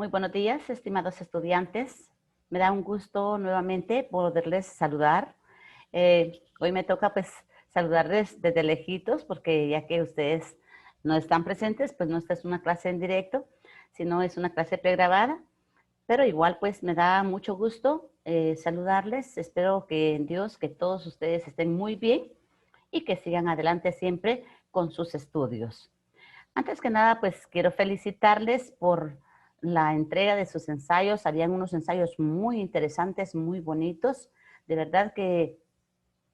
Muy buenos días, estimados estudiantes. Me da un gusto nuevamente poderles saludar. Hoy me toca pues saludarles desde lejitos porque ya que ustedes no están presentes, pues no esta es una clase en directo, sino es una clase pregrabada. Pero igual pues me da mucho gusto saludarles. Espero que en Dios que todos ustedes estén muy bien y que sigan adelante siempre con sus estudios. Antes que nada, pues quiero felicitarles por la entrega de sus ensayos. Habían unos ensayos muy interesantes, muy bonitos. De verdad que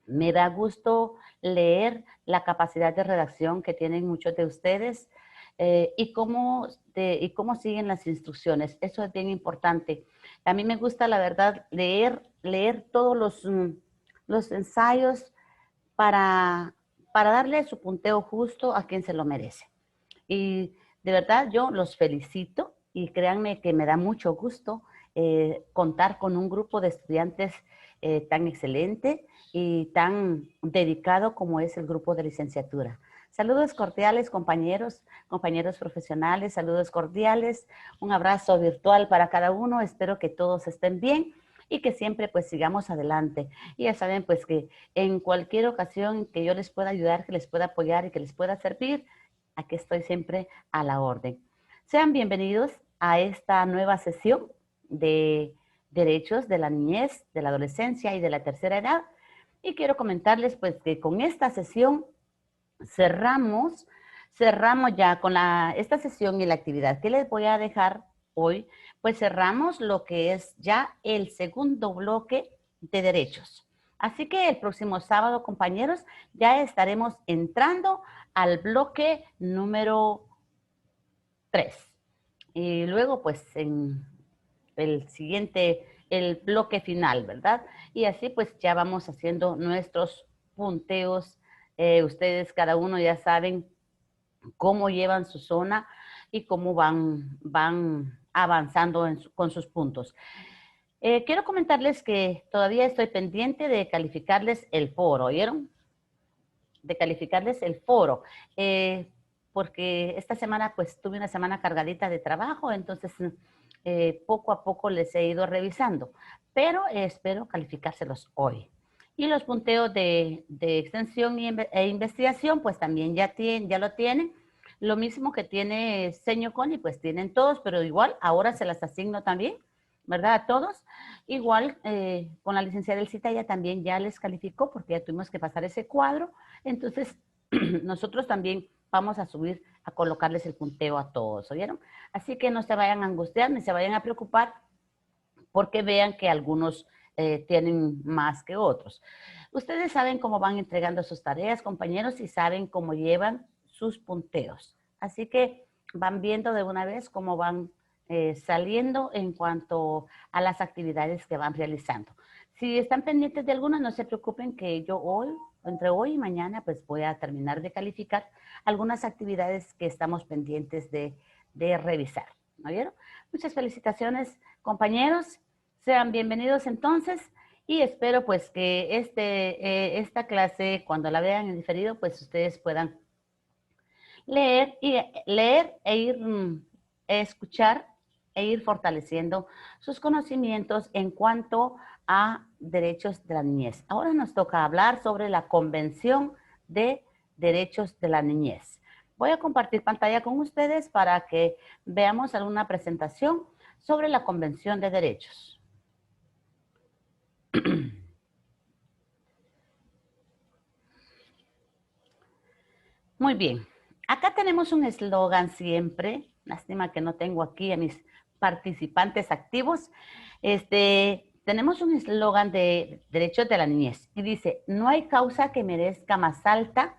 me da gusto leer la capacidad de redacción que tienen muchos de ustedes y cómo siguen las instrucciones. Eso es bien importante. A mí me gusta, la verdad, leer todos los ensayos para, para darle su punteo justo a quien se lo merece. Y de verdad yo los felicito y créanme que me da mucho gusto contar con un grupo de estudiantes tan excelente y tan dedicado como es el grupo de licenciatura. Saludos cordiales, compañeros, compañeros profesionales, saludos cordiales, un abrazo virtual para cada uno, espero que todos estén bien y que siempre pues sigamos adelante. Y ya saben pues que en cualquier ocasión que yo les pueda ayudar, que les pueda apoyar y que les pueda servir, aquí estoy siempre a la orden. Sean bienvenidos a esta nueva sesión de derechos de la niñez, de la adolescencia y de la tercera edad. Y quiero comentarles pues que con esta sesión cerramos ya con esta sesión y la actividad que les voy a dejar hoy, pues cerramos lo que es ya el segundo bloque de derechos. Así que el próximo sábado, compañeros, ya estaremos entrando al bloque número 3. Y luego, pues, en el siguiente, el bloque final, ¿verdad? Y así, pues, ya vamos haciendo nuestros punteos. Ustedes, cada uno, ya saben cómo llevan su zona y cómo van avanzando con sus puntos. Quiero comentarles que todavía estoy pendiente de calificarles el foro, ¿oyeron? De calificarles el foro, porque esta semana pues tuve una semana cargadita de trabajo, entonces poco a poco les he ido revisando, pero espero calificárselos hoy. Y los punteos de extensión e investigación pues también ya lo tienen, lo mismo que tiene Seño Coni, pues tienen todos, pero igual ahora se las asigno también, ¿verdad? A todos. Igual con la licenciada Elcita ella también ya les calificó porque ya tuvimos que pasar ese cuadro. Entonces, nosotros también vamos a subir, a colocarles el punteo a todos, ¿oyeron? Así que no se vayan a angustiar ni se vayan a preocupar porque vean que algunos tienen más que otros. Ustedes saben cómo van entregando sus tareas, compañeros, y saben cómo llevan sus punteos. Así que van viendo de una vez cómo van saliendo en cuanto a las actividades que van realizando. Si están pendientes de algunas, no se preocupen que yo hoy, entre hoy y mañana, pues voy a terminar de calificar algunas actividades que estamos pendientes de revisar. ¿No vieron? Muchas felicitaciones, compañeros. Sean bienvenidos entonces y espero pues que esta clase, cuando la vean en diferido, pues ustedes puedan leer e ir, escuchar e ir fortaleciendo sus conocimientos en cuanto a derechos de la niñez. Ahora nos toca hablar sobre la Convención de Derechos de la Niñez. Voy a compartir pantalla con ustedes para que veamos alguna presentación sobre la Convención de Derechos. Muy bien. Acá tenemos un eslogan siempre. Lástima que no tengo aquí a mis participantes activos. Tenemos un eslogan de derechos de la niñez y dice, no hay causa que merezca más alta,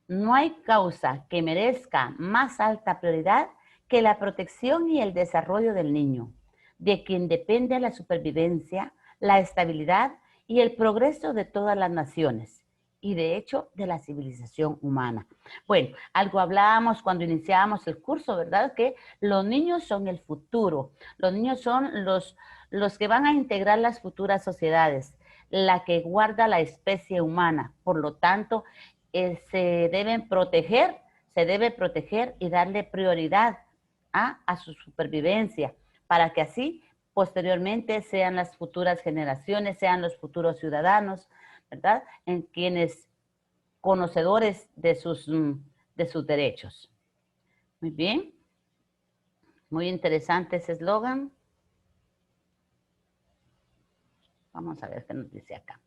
no hay causa que merezca más alta prioridad que la protección y el desarrollo del niño, de quien depende la supervivencia, la estabilidad y el progreso de todas las naciones y de hecho de la civilización humana. Bueno, algo hablábamos cuando iniciábamos el curso, ¿verdad? Que los niños son el futuro, los niños son los que van a integrar las futuras sociedades, la que guarda la especie humana. Por lo tanto, se debe proteger y darle prioridad a su supervivencia, para que así posteriormente sean las futuras generaciones, sean los futuros ciudadanos, ¿verdad? En quienes conocedores de sus derechos. Muy bien, muy interesante ese eslogan. Vamos a ver qué nos dice acá.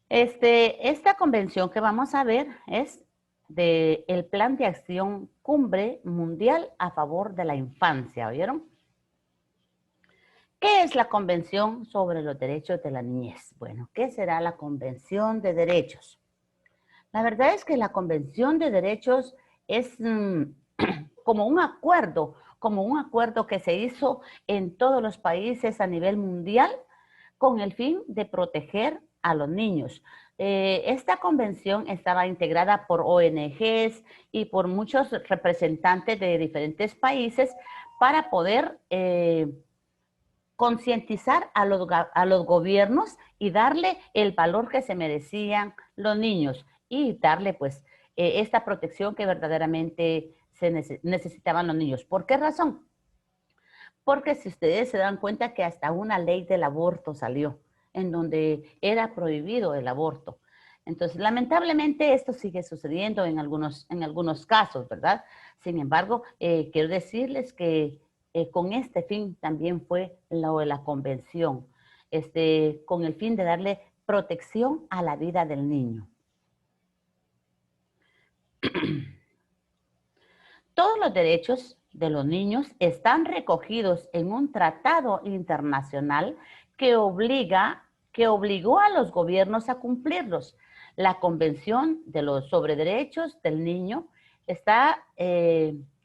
Esta convención que vamos a ver es del Plan de Acción Cumbre Mundial a favor de la infancia, ¿oyeron? ¿Qué es la Convención sobre los Derechos de la Niñez? Bueno, ¿qué será la Convención de Derechos? La verdad es que la Convención de Derechos es como un acuerdo que se hizo en todos los países a nivel mundial con el fin de proteger a los niños. Esta convención estaba integrada por ONGs y por muchos representantes de diferentes países para poder concientizar a los gobiernos y darle el valor que se merecían los niños y darle pues esta protección que verdaderamente necesitaban los niños. ¿Por qué razón? Porque si ustedes se dan cuenta que hasta una ley del aborto salió, en donde era prohibido el aborto. Entonces, lamentablemente esto sigue sucediendo en algunos casos, ¿verdad? Sin embargo, quiero decirles que con este fin también fue la convención, con el fin de darle protección a la vida del niño. Todos los derechos de los niños están recogidos en un tratado internacional que obligó a los gobiernos a cumplirlos. La Convención sobre Derechos del Niño está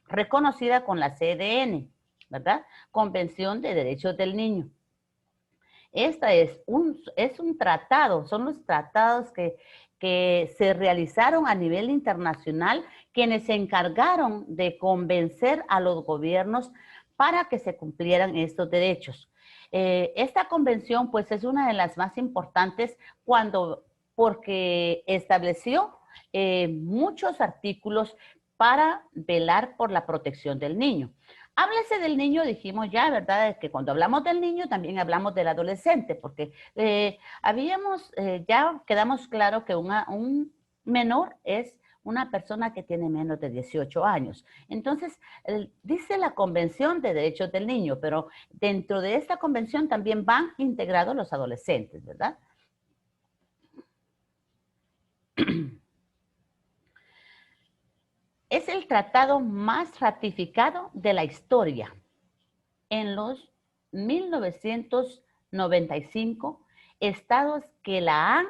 reconocida con la CDN, ¿verdad? Convención de Derechos del Niño. Esta es un tratado, son los tratados que se realizaron a nivel internacional, quienes se encargaron de convencer a los gobiernos para que se cumplieran estos derechos. Esta convención, pues, es una de las más importantes porque estableció muchos artículos para velar por la protección del niño. Háblese del niño, dijimos ya, ¿verdad? Es que cuando hablamos del niño también hablamos del adolescente, porque ya quedamos claro que un menor es una persona que tiene menos de 18 años. Entonces, dice la Convención de Derechos del Niño, pero dentro de esta convención también van integrados los adolescentes, ¿verdad? Es el tratado más ratificado de la historia. En los 1995, estados que la han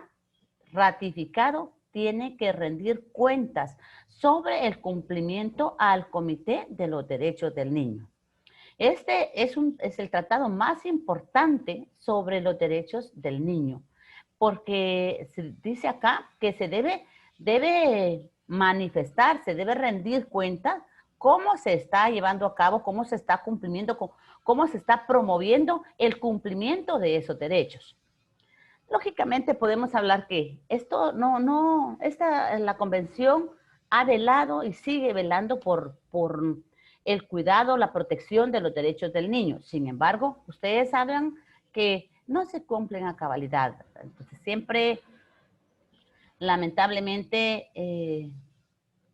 ratificado tienen que rendir cuentas sobre el cumplimiento al Comité de los Derechos del Niño. Este es el tratado más importante sobre los derechos del niño, porque se dice acá que se debe manifestar, se debe rendir cuenta cómo se está llevando a cabo, cómo se está cumpliendo, cómo se está promoviendo el cumplimiento de esos derechos. Lógicamente podemos hablar que la convención ha velado y sigue velando por el cuidado, la protección de los derechos del niño. Sin embargo, ustedes saben que no se cumplen a cabalidad. Entonces, siempre, lamentablemente,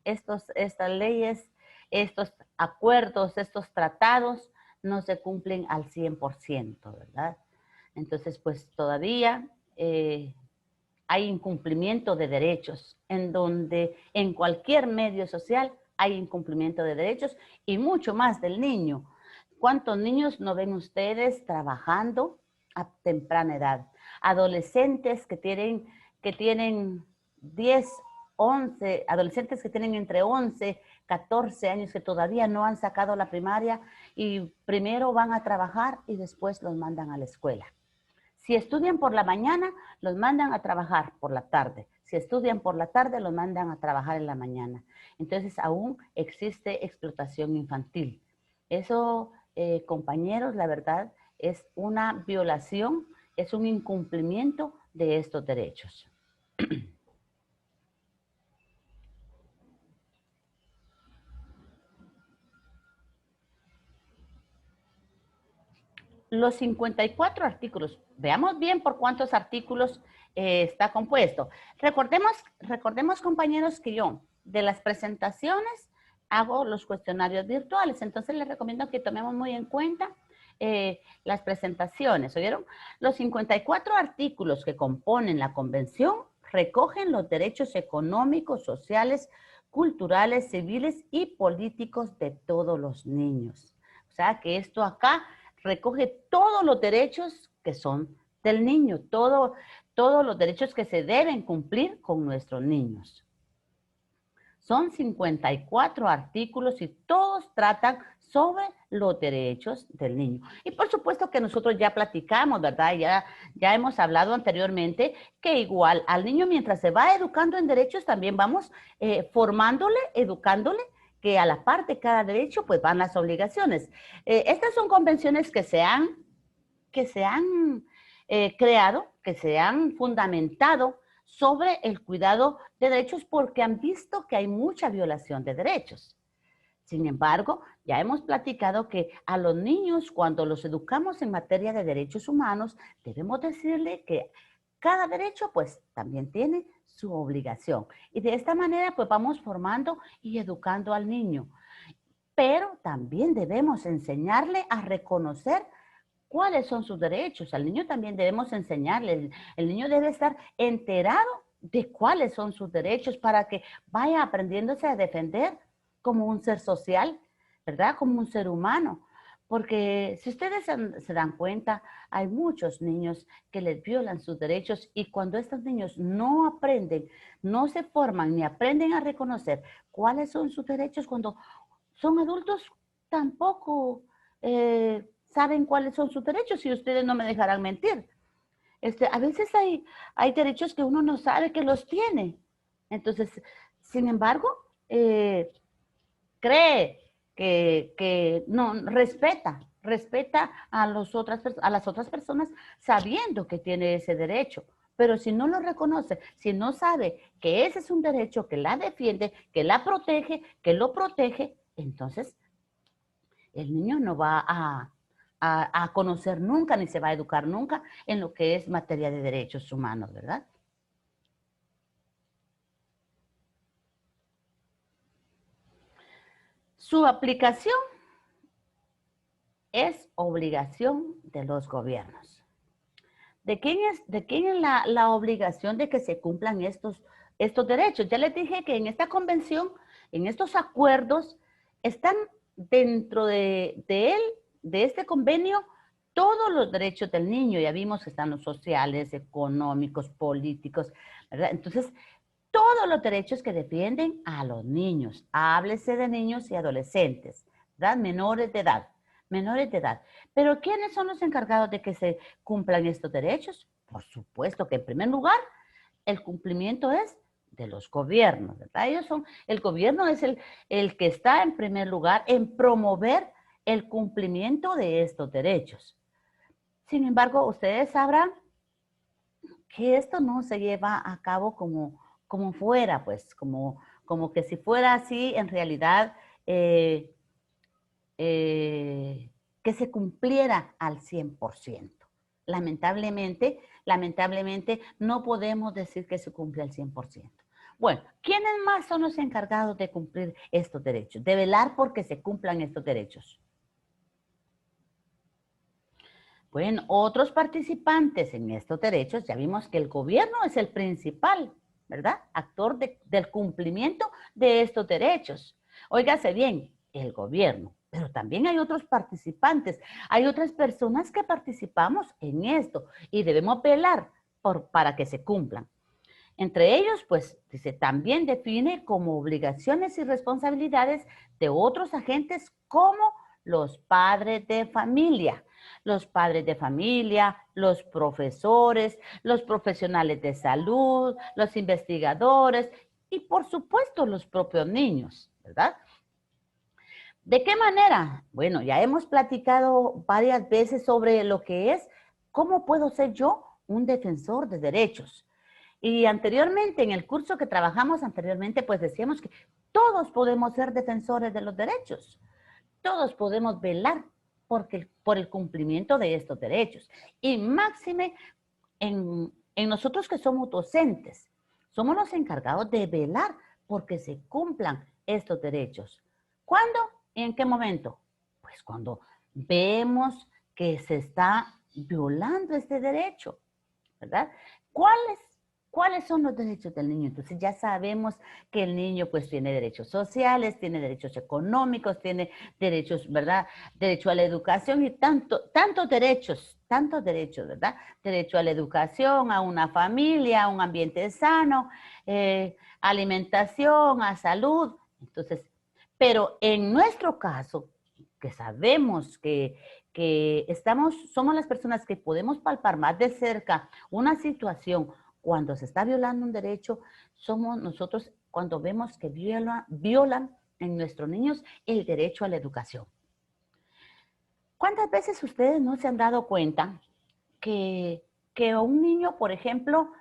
estas leyes, estos acuerdos, estos tratados no se cumplen al 100%, ¿verdad? Entonces, pues todavía hay incumplimiento de derechos, en donde en cualquier medio social hay incumplimiento de derechos y mucho más del niño. ¿Cuántos niños no ven ustedes trabajando a temprana edad? Adolescentes que tienen 10, 11, adolescentes que tienen entre 11, 14 años que todavía no han sacado la primaria y primero van a trabajar y después los mandan a la escuela. Si estudian por la mañana, los mandan a trabajar por la tarde. Si estudian por la tarde, los mandan a trabajar en la mañana. Entonces, aún existe explotación infantil. Eso, compañeros, la verdad, es una violación, es un incumplimiento de estos derechos. los 54 artículos. Veamos bien por cuántos artículos está compuesto. Recordemos, compañeros, que yo de las presentaciones hago los cuestionarios virtuales. Entonces les recomiendo que tomemos muy en cuenta las presentaciones. ¿Oyeron? Los 54 artículos que componen la convención recogen los derechos económicos, sociales, culturales, civiles y políticos de todos los niños. O sea que esto acá recoge todos los derechos que son del niño, todos los derechos que se deben cumplir con nuestros niños. Son 54 artículos y todos tratan sobre los derechos del niño. Y por supuesto que nosotros ya platicamos, ¿verdad? Ya hemos hablado anteriormente que igual al niño mientras se va educando en derechos también vamos formándole, educándole, que a la par de cada derecho pues van las obligaciones. Estas son convenciones que se han creado, que se han fundamentado sobre el cuidado de derechos porque han visto que hay mucha violación de derechos. Sin embargo, ya hemos platicado que a los niños, cuando los educamos en materia de derechos humanos, debemos decirle que cada derecho, pues, también tiene su obligación. Y de esta manera, pues, vamos formando y educando al niño. Pero también debemos enseñarle a reconocer cuáles son sus derechos. Al niño también debemos enseñarle. El niño debe estar enterado de cuáles son sus derechos para que vaya aprendiéndose a defender como un ser social, ¿verdad? Como un ser humano. Porque si ustedes se dan cuenta, hay muchos niños que les violan sus derechos y cuando estos niños no aprenden, no se forman ni aprenden a reconocer cuáles son sus derechos, cuando son adultos tampoco saben cuáles son sus derechos y ustedes no me dejarán mentir. A veces hay derechos que uno no sabe que los tiene. Entonces, sin embargo, cree que no respeta a las otras personas sabiendo que tiene ese derecho. Pero si no lo reconoce, si no sabe que ese es un derecho que la defiende, que la protege, que lo protege, entonces el niño no va a conocer nunca ni se va a educar nunca en lo que es materia de derechos humanos, ¿verdad? Su aplicación es obligación de los gobiernos. ¿De quién es la obligación de que se cumplan estos derechos? Ya les dije que en esta convención, en estos acuerdos, están dentro de este convenio todos los derechos del niño. Ya vimos que están los sociales, económicos, políticos, ¿verdad? Entonces, todos los derechos que defienden a los niños. Háblese de niños y adolescentes, ¿verdad? Menores de edad. Menores de edad. Pero ¿quiénes son los encargados de que se cumplan estos derechos? Por supuesto que en primer lugar, el cumplimiento es de los gobiernos, ¿verdad? El gobierno es el que está en primer lugar en promover el cumplimiento de estos derechos. Sin embargo, ustedes sabrán que esto no se lleva a cabo como fuera, pues, como que si fuera así, en realidad, que se cumpliera al 100%. Lamentablemente, no podemos decir que se cumple al 100%. Bueno, ¿quiénes más son los encargados de cumplir estos derechos? De velar porque se cumplan estos derechos. Bueno, otros participantes en estos derechos, ya vimos que el gobierno es el principal, ¿verdad? Actor del cumplimiento de estos derechos. Óigase bien, el gobierno, pero también hay otros participantes, hay otras personas que participamos en esto y debemos velar para que se cumplan. Entre ellos, pues, dice, también define como obligaciones y responsabilidades de otros agentes como los padres de familia. Los padres de familia, los profesores, los profesionales de salud, los investigadores y, por supuesto, los propios niños, ¿verdad? ¿De qué manera? Bueno, ya hemos platicado varias veces sobre lo que es, ¿cómo puedo ser yo un defensor de derechos? Y anteriormente, en el curso que trabajamos anteriormente, pues decíamos que todos podemos ser defensores de los derechos. Todos podemos velar por el cumplimiento de estos derechos. Y máxime en nosotros que somos docentes, somos los encargados de velar porque se cumplan estos derechos. ¿Cuándo y en qué momento? Pues cuando vemos que se está violando este derecho, ¿verdad? ¿Cuáles son los derechos del niño? Entonces ya sabemos que el niño pues tiene derechos sociales, tiene derechos económicos, tiene derechos, ¿verdad? Derecho a la educación y tantos derechos, ¿verdad? Derecho a la educación, a una familia, a un ambiente sano, alimentación, a salud. Entonces, pero en nuestro caso, que sabemos que somos las personas que podemos palpar más de cerca una situación cuando se está violando un derecho, somos nosotros cuando vemos que violan en nuestros niños el derecho a la educación. ¿Cuántas veces ustedes no se han dado cuenta que a un niño, por ejemplo,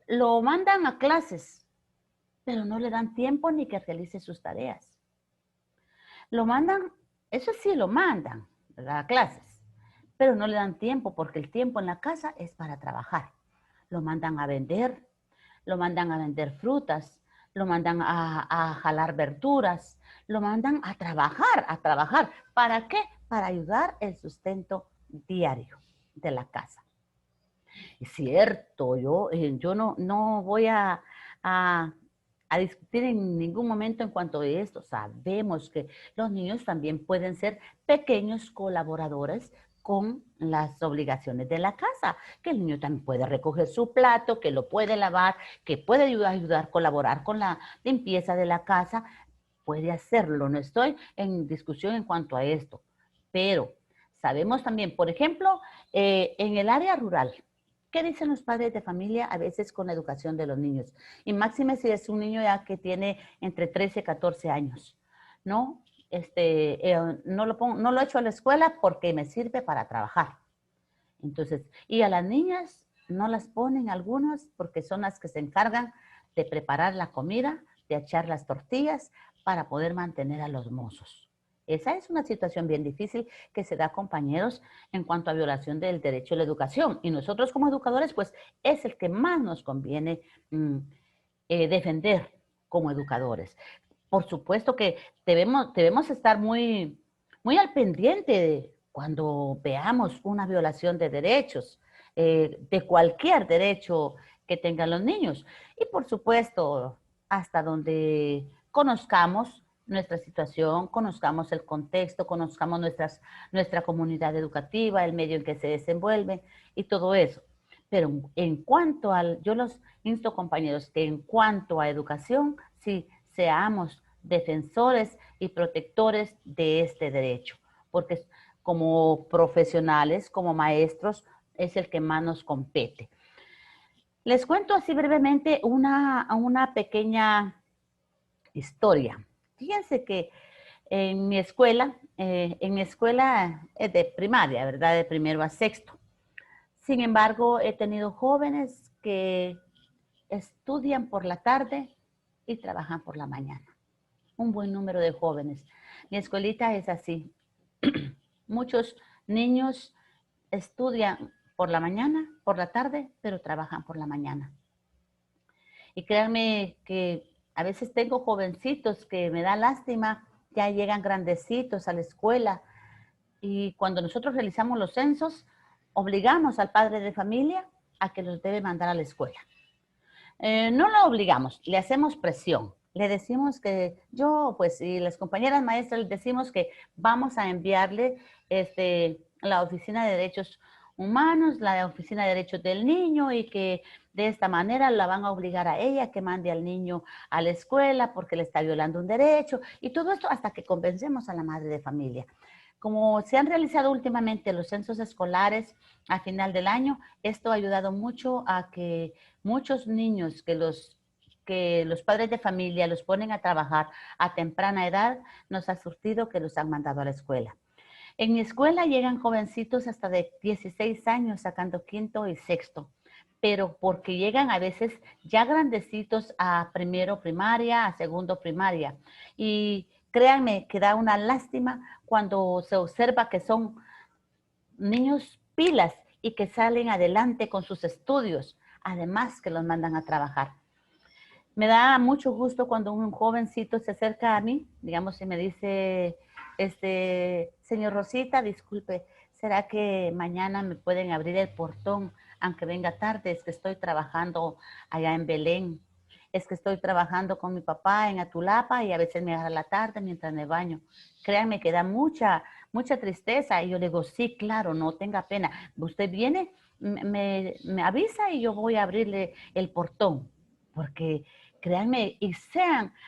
lo mandan a clases, pero no le dan tiempo ni que realice sus tareas? Lo mandan, eso sí lo mandan, ¿verdad? A clases, pero no le dan tiempo porque el tiempo en la casa es para trabajar. Lo mandan a vender frutas, lo mandan a jalar verduras, lo mandan a trabajar. ¿Para qué? Para ayudar el sustento diario de la casa. Es cierto, yo no voy a discutir en ningún momento en cuanto a esto. Sabemos que los niños también pueden ser pequeños colaboradores con las obligaciones de la casa, que el niño también puede recoger su plato, que lo puede lavar, que puede ayudar, colaborar con la limpieza de la casa, puede hacerlo. No estoy en discusión en cuanto a esto, pero sabemos también, por ejemplo, en el área rural, ¿qué dicen los padres de familia a veces con la educación de los niños? Y máxime si es un niño ya que tiene entre 13 y 14 años, ¿no? No lo echo a la escuela porque me sirve para trabajar. Entonces, y a las niñas no las ponen algunos porque son las que se encargan de preparar la comida, de echar las tortillas para poder mantener a los mozos. Esa es una situación bien difícil que se da, compañeros, en cuanto a violación del derecho a la educación. Y nosotros como educadores, pues es el que más nos conviene defender como educadores. Por supuesto que debemos estar muy, muy al pendiente cuando veamos una violación de derechos, de cualquier derecho que tengan los niños. Y por supuesto, hasta donde conozcamos nuestra situación, conozcamos el contexto, conozcamos nuestra comunidad educativa, el medio en que se desenvuelve y todo eso. Pero en cuanto yo los insto, compañeros, que en cuanto a educación, sí, seamos defensores y protectores de este derecho, porque como profesionales, como maestros, es el que más nos compete. Les cuento así brevemente una pequeña historia. Fíjense que en mi escuela es de primaria, ¿verdad? De primero a sexto. Sin embargo, he tenido jóvenes que estudian por la tarde y trabajan por la mañana. Un buen número de jóvenes. Mi escuelita es así. Muchos niños estudian por la mañana, por la tarde, pero trabajan por la mañana. Y créanme que a veces tengo jovencitos que me da lástima, ya llegan grandecitos a la escuela y cuando nosotros realizamos los censos, obligamos al padre de familia a que los debe mandar a la escuela. No lo obligamos, le hacemos presión. Le decimos que y las compañeras maestras les decimos que vamos a enviarle la Oficina de Derechos Humanos, la Oficina de Derechos del Niño y que de esta manera la van a obligar a ella que mande al niño a la escuela porque le está violando un derecho y todo esto hasta que convencemos a la madre de familia. Como se han realizado últimamente los censos escolares a final del año, esto ha ayudado mucho a que muchos niños que los padres de familia los ponen a trabajar a temprana edad, nos ha surtido que los han mandado a la escuela. En mi escuela llegan jovencitos hasta de 16 años sacando quinto y sexto, pero porque llegan a veces ya grandecitos a primero primaria, a segundo primaria. Y créanme que da una lástima cuando se observa que son niños pilas y que salen adelante con sus estudios, además que los mandan a trabajar. Me da mucho gusto cuando un jovencito se acerca a mí, digamos, y me dice, señor Rosita, disculpe, ¿será que mañana me pueden abrir el portón, aunque venga tarde? Es que estoy trabajando allá en Belén, es que estoy trabajando con mi papá en Atulapa y a veces me agarra la tarde mientras me baño. Créanme que da mucha tristeza. Y yo le digo, sí, claro, no tenga pena. Usted viene, me avisa y yo voy a abrirle el portón, porque créanme,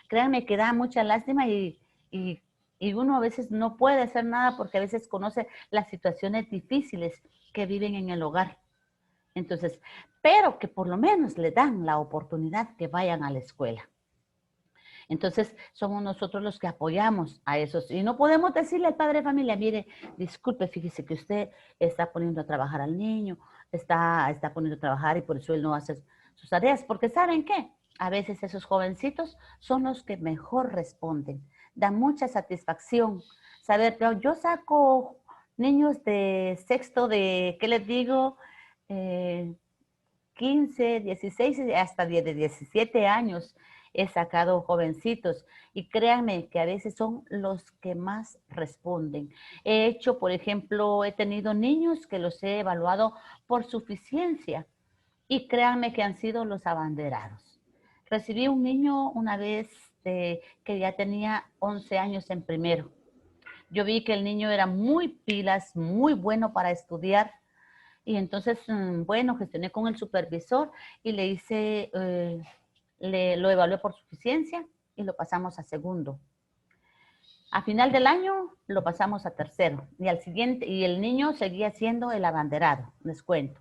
créanme que da mucha lástima y, y uno a veces no puede hacer nada porque a veces conoce las situaciones difíciles que viven en el hogar. Entonces, pero que por lo menos le dan la oportunidad que vayan a la escuela. Entonces, somos nosotros los que apoyamos a esos. Y no podemos decirle al padre de familia, mire, disculpe, fíjese que usted está poniendo a trabajar al niño, está poniendo a trabajar y por eso él no hace sus tareas. Porque ¿saben qué? A veces esos jovencitos son los que mejor responden. Dan mucha satisfacción saber, pero yo saco niños de sexto de, ¿qué les digo? 15, 16, hasta de 17 años he sacado jovencitos y créanme que a veces son los que más responden. He hecho, por ejemplo, he tenido niños que los he evaluado por suficiencia y créanme que han sido los abanderados. Recibí un niño una vez que ya tenía 11 años en primero. Yo vi que el niño era muy pilas, muy bueno para estudiar. Y entonces, bueno, gestioné con el supervisor y le hice, lo evalué por suficiencia y lo pasamos a segundo. A final del año lo pasamos a tercero y al siguiente, y el niño seguía siendo el abanderado, les cuento.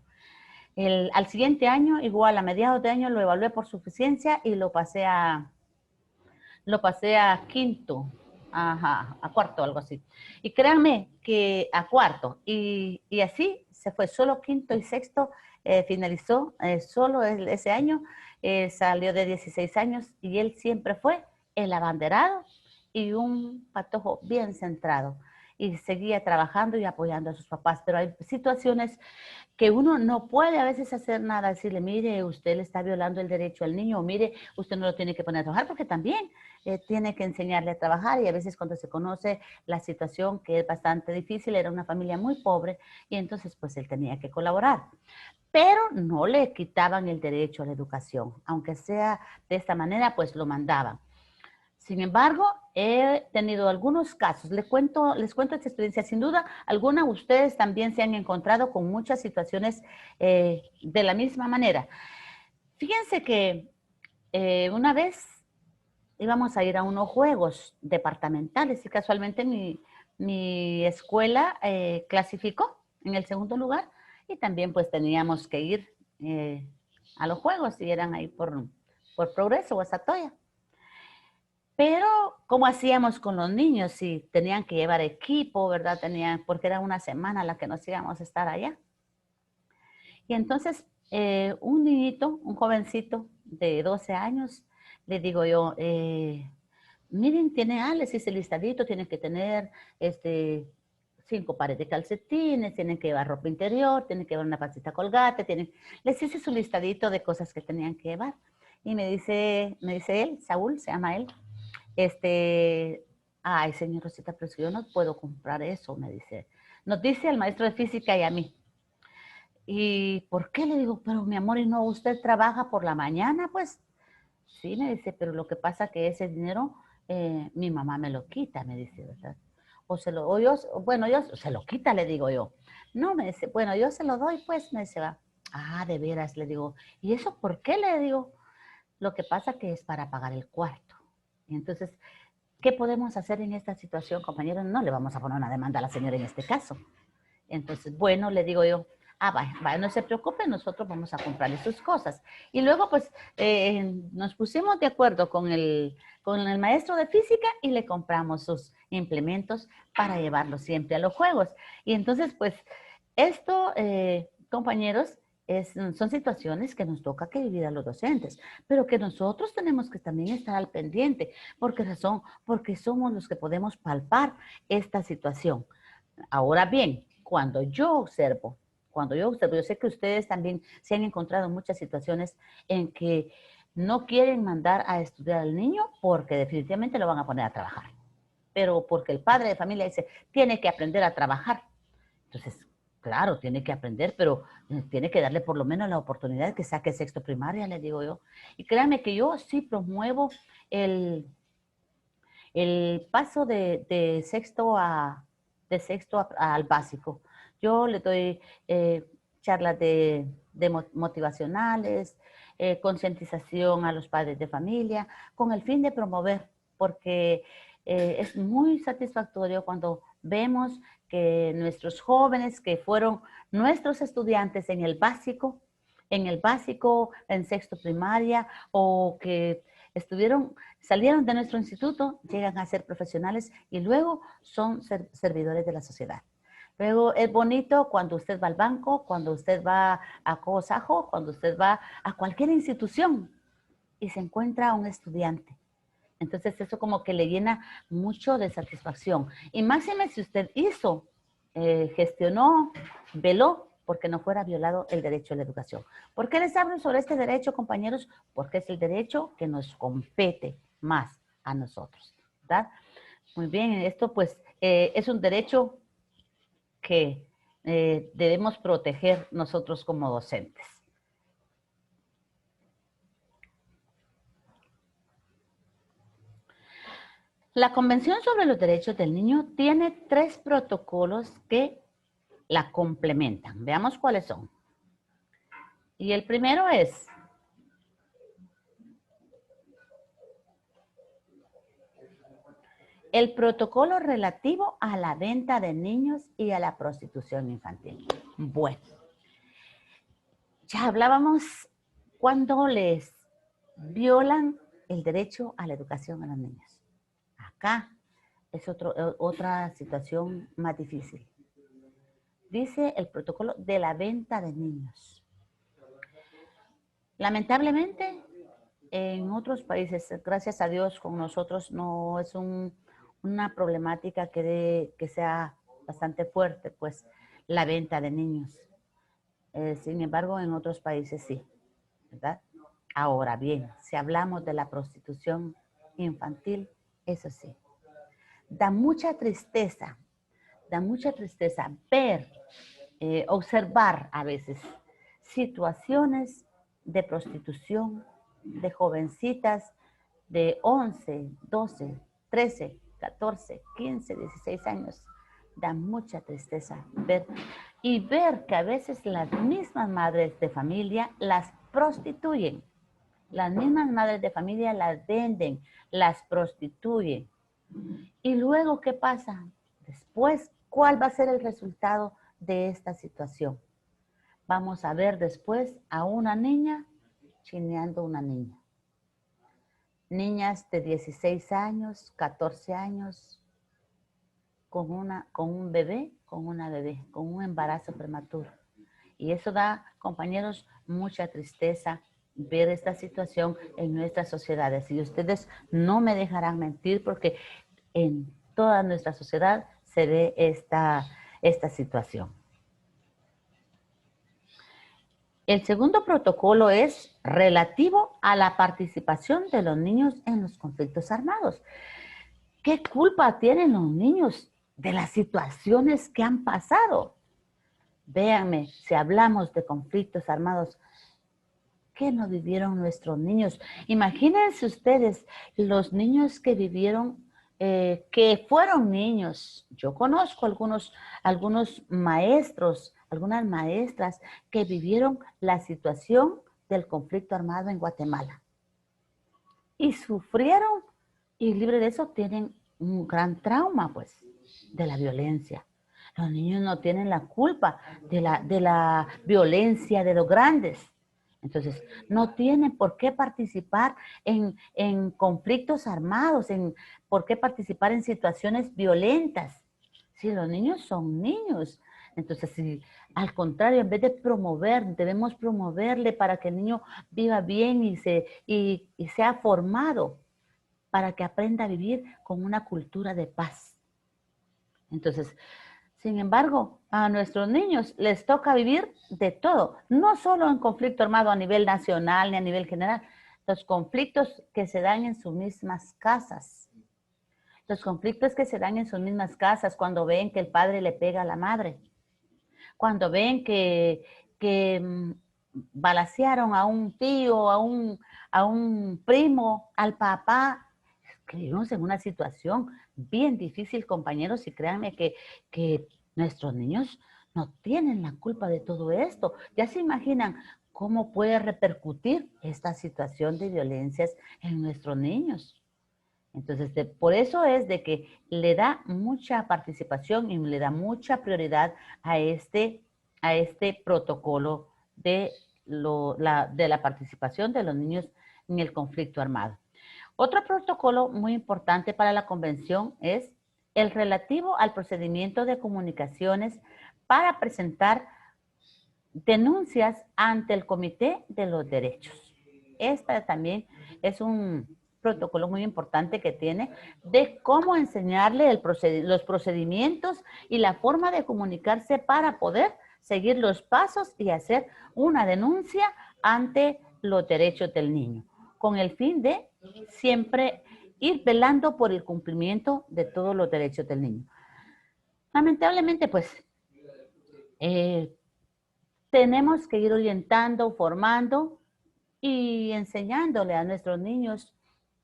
Al siguiente año, igual a mediados de año, lo evalué por suficiencia y lo pasé a quinto, ajá, a cuarto, algo así. Y créanme que a cuarto, y así se fue, solo quinto y sexto finalizó, solo ese año salió de 16 años y él siempre fue el abanderado y un patojo bien centrado. Y seguía trabajando y apoyando a sus papás, pero hay situaciones que uno no puede a veces hacer nada, decirle, mire, usted le está violando el derecho al niño, o mire, usted no lo tiene que poner a trabajar, porque también tiene que enseñarle a trabajar, y a veces cuando se conoce la situación, que es bastante difícil, era una familia muy pobre, y entonces pues él tenía que colaborar. Pero no le quitaban el derecho a la educación, aunque sea de esta manera, pues lo mandaban. Sin embargo, he tenido algunos casos, les cuento esta experiencia. Sin duda, alguna de ustedes también se han encontrado con muchas situaciones de la misma manera. Fíjense que una vez íbamos a ir a unos juegos departamentales y casualmente mi escuela clasificó en el segundo lugar y también pues teníamos que ir a los juegos y eran ahí por Progreso o Azatoya. Pero, ¿cómo hacíamos con los niños? Si tenían que llevar equipo, ¿verdad? Porque era una semana la que nos íbamos a estar allá. Y entonces, un niñito, un jovencito de 12 años, le digo yo, miren, tiene Alex ese listadito, tienen que tener 5 pares de calcetines, tienen que llevar ropa interior, tienen que llevar una pastita colgate, les hice su listadito de cosas que tenían que llevar. Y me dice él, Saúl, se llama él, ay, señor Rosita, pero si yo no puedo comprar eso, me dice. Nos dice al maestro de física y a mí. ¿Y por qué? Le digo, pero mi amor, ¿y no usted trabaja por la mañana? Pues sí, me dice, pero lo que pasa que ese dinero mi mamá me lo quita, me dice, ¿verdad? O yo, bueno, yo se lo quita, le digo yo. No, me dice, bueno, yo se lo doy, pues, me dice, va. Ah, de veras, le digo. ¿Y eso por qué? Le digo. Lo que pasa que es para pagar el cuarto. Y entonces, ¿qué podemos hacer en esta situación, compañeros? No le vamos a poner una demanda a la señora en este caso. Entonces, bueno, le digo yo, vaya, no se preocupe, nosotros vamos a comprarle sus cosas. Y luego, pues, nos pusimos de acuerdo con el maestro de física y le compramos sus implementos para llevarlo siempre a los juegos. Y entonces, pues, esto, compañeros, son situaciones que nos toca que vivir a los docentes, pero que nosotros tenemos que también estar al pendiente. ¿Por qué razón? Porque somos los que podemos palpar esta situación. Ahora bien, cuando yo observo, yo sé que ustedes también se han encontrado en muchas situaciones en que no quieren mandar a estudiar al niño porque definitivamente lo van a poner a trabajar, pero porque el padre de familia dice, tiene que aprender a trabajar. Entonces, claro, tiene que aprender, pero tiene que darle por lo menos la oportunidad que saque sexto primaria, le digo yo. Y créanme que yo sí promuevo el, el paso al básico. Yo le doy charlas de motivacionales, concientización a los padres de familia, con el fin de promover, porque es muy satisfactorio cuando vemos que nuestros jóvenes que fueron nuestros estudiantes en sexto primaria, o que salieron de nuestro instituto, llegan a ser profesionales y luego son servidores de la sociedad. Luego es bonito cuando usted va al banco, cuando usted va a COSAJO, cuando usted va a cualquier institución y se encuentra un estudiante. Entonces eso como que le llena mucho de satisfacción. Y máxime si usted gestionó, veló porque no fuera violado el derecho a la educación. ¿Por qué les hablo sobre este derecho, compañeros? Porque es el derecho que nos compete más a nosotros, ¿verdad? Muy bien, esto pues es un derecho que debemos proteger nosotros como docentes. La Convención sobre los Derechos del Niño tiene 3 protocolos que la complementan. Veamos cuáles son. Y el primero es el protocolo relativo a la venta de niños y a la prostitución infantil. Bueno, ya hablábamos cuando les violan el derecho a la educación a los niños. Acá es otra situación más difícil. Dice el protocolo de la venta de niños. Lamentablemente, en otros países, gracias a Dios, con nosotros no es una problemática que sea bastante fuerte, pues, la venta de niños. Sin embargo, en otros países sí, ¿verdad? Ahora bien, si hablamos de la prostitución infantil, eso sí, da mucha tristeza ver, observar a veces situaciones de prostitución de jovencitas de 11, 12, 13, 14, 15, 16 años. Da mucha tristeza ver que a veces las mismas madres de familia las prostituyen. Las mismas madres de familia las venden, las prostituyen. Y luego, ¿qué pasa? Después, ¿cuál va a ser el resultado de esta situación? Vamos a ver después a una niña chineando una niña. Niñas de 16 años, 14 años, con un bebé, con un embarazo prematuro. Y eso da, compañeros, mucha tristeza ver esta situación en nuestras sociedades. Y ustedes no me dejarán mentir porque en toda nuestra sociedad se ve esta situación. El segundo protocolo es relativo a la participación de los niños en los conflictos armados. ¿Qué culpa tienen los niños de las situaciones que han pasado? Véanme, si hablamos de conflictos armados, ¿qué no vivieron nuestros niños? Imagínense ustedes los niños que vivieron, que fueron niños. Yo conozco algunos maestros, algunas maestras que vivieron la situación del conflicto armado en Guatemala. Y sufrieron, y libre de eso tienen un gran trauma, pues, de la violencia. Los niños no tienen la culpa de la violencia de los grandes. Entonces, no tienen por qué participar en conflictos armados, por qué participar en situaciones violentas. Si los niños son niños. Entonces, si al contrario, en vez de debemos promoverle para que el niño viva bien y sea formado para que aprenda a vivir con una cultura de paz. Entonces, Sin embargo, a nuestros niños les toca vivir de todo, no solo en conflicto armado a nivel nacional ni a nivel general, los conflictos que se dan en sus mismas casas. Los conflictos que se dan en sus mismas casas cuando ven que el padre le pega a la madre, cuando ven que balacearon a un tío, a un primo, al papá, que vivimos en una situación bien difícil, compañeros, y créanme que nuestros niños no tienen la culpa de todo esto. Ya se imaginan cómo puede repercutir esta situación de violencias en nuestros niños. Entonces, por eso es de que le da mucha participación y le da mucha prioridad a este protocolo de la participación de los niños en el conflicto armado. Otro protocolo muy importante para la convención es el relativo al procedimiento de comunicaciones para presentar denuncias ante el Comité de los Derechos. Esta también es un protocolo muy importante que tiene de cómo enseñarle los procedimientos y la forma de comunicarse para poder seguir los pasos y hacer una denuncia ante los derechos del niño, con el fin de siempre ir velando por el cumplimiento de todos los derechos del niño. Lamentablemente, pues, tenemos que ir orientando, formando y enseñándole a nuestros niños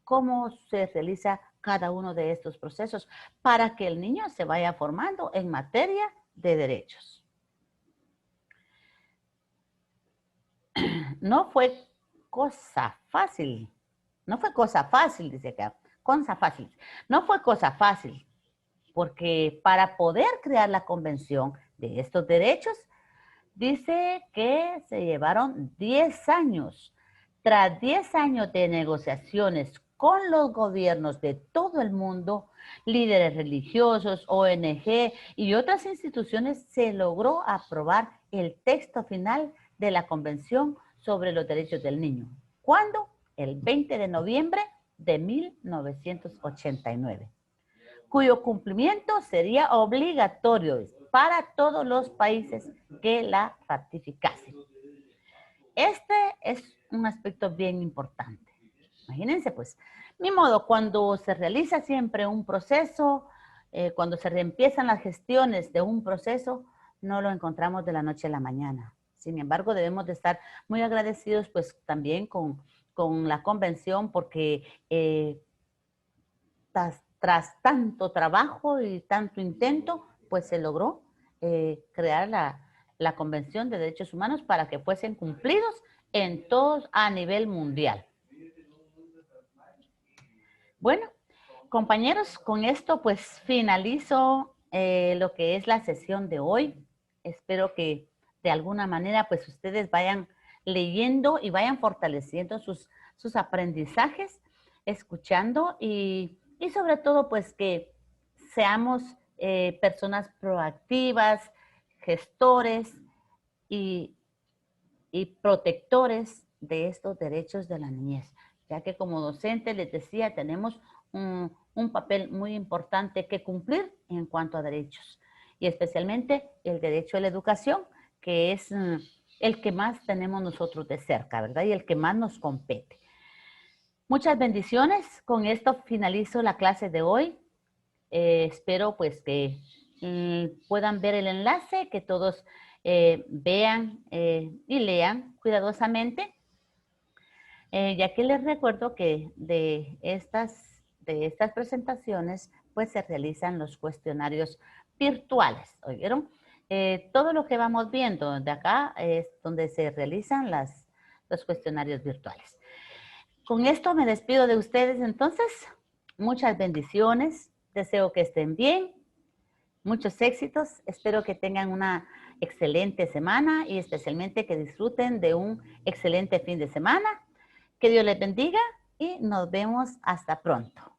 cómo se realiza cada uno de estos procesos para que el niño se vaya formando en materia de derechos. No fue cosa fácil, dice acá, cosa fácil. No fue cosa fácil, porque para poder crear la convención de estos derechos, dice que se llevaron 10 años. Tras 10 años de negociaciones con los gobiernos de todo el mundo, líderes religiosos, ONG y otras instituciones, se logró aprobar el texto final de la Convención sobre los Derechos del Niño. ¿Cuándo? El 20 de noviembre de 1989, cuyo cumplimiento sería obligatorio para todos los países que la ratificasen. Este es un aspecto bien importante. Imagínense, pues, ni modo, cuando se realiza siempre un proceso, cuando se reempiezan las gestiones de un proceso, no lo encontramos de la noche a la mañana. Sin embargo, debemos de estar muy agradecidos, pues, también con la convención, porque tras tanto trabajo y tanto intento, pues se logró crear la Convención de Derechos Humanos para que fuesen cumplidos en todos a nivel mundial. Bueno, compañeros, con esto pues finalizo lo que es la sesión de hoy. Espero que de alguna manera pues ustedes vayan leyendo y vayan fortaleciendo sus aprendizajes, escuchando y sobre todo pues que seamos personas proactivas, gestores y protectores de estos derechos de la niñez, ya que como docente les decía, tenemos un papel muy importante que cumplir en cuanto a derechos, y especialmente el derecho a la educación, que es el que más tenemos nosotros de cerca, ¿verdad? Y el que más nos compete. Muchas bendiciones. Con esto finalizo la clase de hoy. Espero pues que puedan ver el enlace, que todos vean y lean cuidadosamente, ya que les recuerdo que de estas presentaciones pues se realizan los cuestionarios virtuales, ¿oyeron? Todo lo que vamos viendo de acá es donde se realizan los cuestionarios virtuales. Con esto me despido de ustedes entonces. Muchas bendiciones. Deseo que estén bien. Muchos éxitos. Espero que tengan una excelente semana y especialmente que disfruten de un excelente fin de semana. Que Dios les bendiga y nos vemos hasta pronto.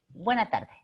Buena tarde.